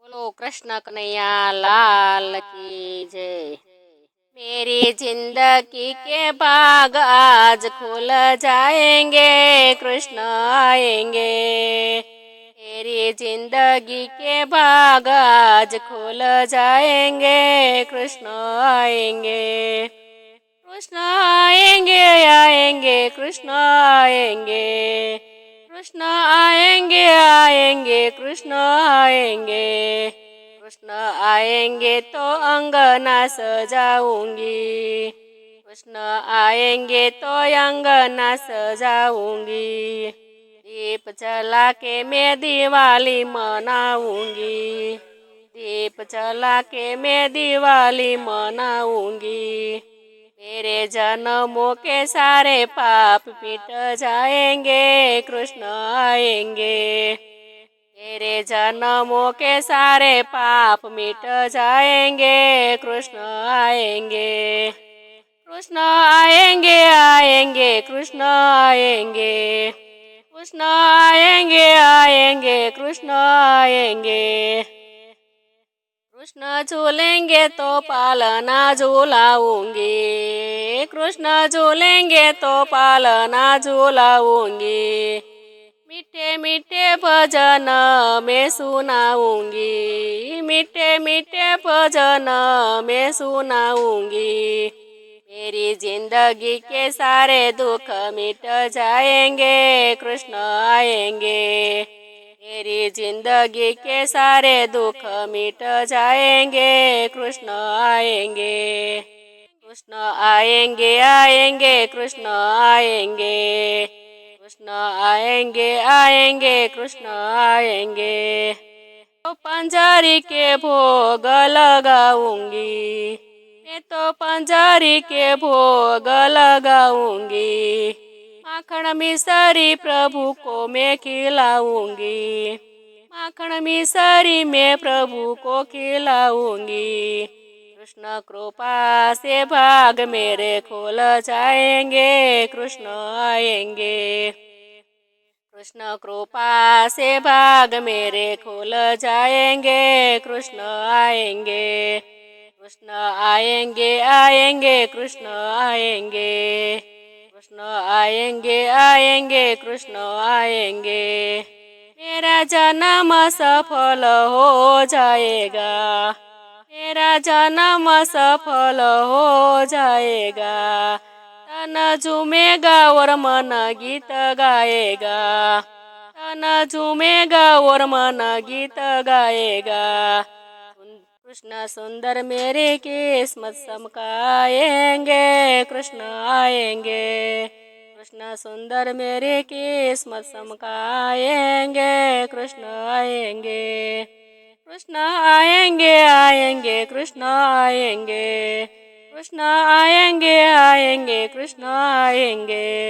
बोलो कृष्ण कन्हैया लाल की जय। मेरी जिंदगी के बाग आज खुल जाएंगे, कृष्ण आएंगे। मेरी जिंदगी के बाग आज खुल जाएंगे, कृष्ण आएंगे। कृष्ण आएंगे आएंगे कृष्ण आएंगे। कृष्ण आएंगे आएंगे कृष्ण आएंगे। कृष्ण आएंगे तो अंगना सजाऊंगी। कृष्ण आएंगे तो अंगना सजाऊंगी। दीप जला के मैं दिवाली मनाऊंगी। दीप जला के मैं दिवाली मनाऊंगी। मेरे जन्मों के सारे पाप मिट जाएंगे, कृष्ण आएंगे। मेरे जन्मों के सारे पाप मिट जाएंगे, कृष्ण आएंगे। कृष्ण आएंगे आएंगे कृष्ण आएंगे। कृष्ण आएंगे आएंगे कृष्ण आएंगे। कृष्ण झूलेंगे तो पालना झूलाऊंगी। कृष्ण झूलेंगे तो पालना झूलाऊंगी। मीठे मीठे भजन मैं सुनाऊंगी। मीठे मीठे भजन मैं सुनाऊंगी। मेरी जिंदगी के सारे दुख मिट जाएंगे, कृष्ण आएंगे। मेरी जिंदगी के सारे दुख मिट जाएंगे, कृष्ण आएंगे। कृष्ण आएंगे आएंगे कृष्ण आएंगे। कृष्ण आएंगे आएंगे कृष्ण आएंगे। तो पंजारी के भोग लगाऊंगी। मैं तो पंजारी के भोग लगाऊंगी। माखन मिसरी प्रभु को मैं खिलाऊंगी। माखन मिसरी मैं प्रभु को खिलाऊंगी। कृष्ण कृपा से भाग मेरे खोल जाएंगे, कृष्ण आएंगे। कृष्ण कृपा से भाग मेरे खोल जाएंगे, कृष्ण आएंगे। कृष्ण आएंगे आएंगे कृष्ण आएंगे। कृष्ण आएंगे आएंगे कृष्ण आएंगे। मेरा जन्म सफल हो जाएगा। मेरा जन्म सफल हो जाएगा। तन झूमेगा और मन गीत गाएगा। तन झूमेगा और मन गीत गाएगा। कृष्ण सुंदर मेरे किस्मत चमकाएंगे, कृष्ण आएंगे। कृष्ण सुंदर मेरे किस्मत चमकाएंगे, कृष्ण आएंगे। कृष्ण आएंगे आएंगे कृष्ण आएंगे। कृष्ण आएंगे आएंगे कृष्ण आएंगे।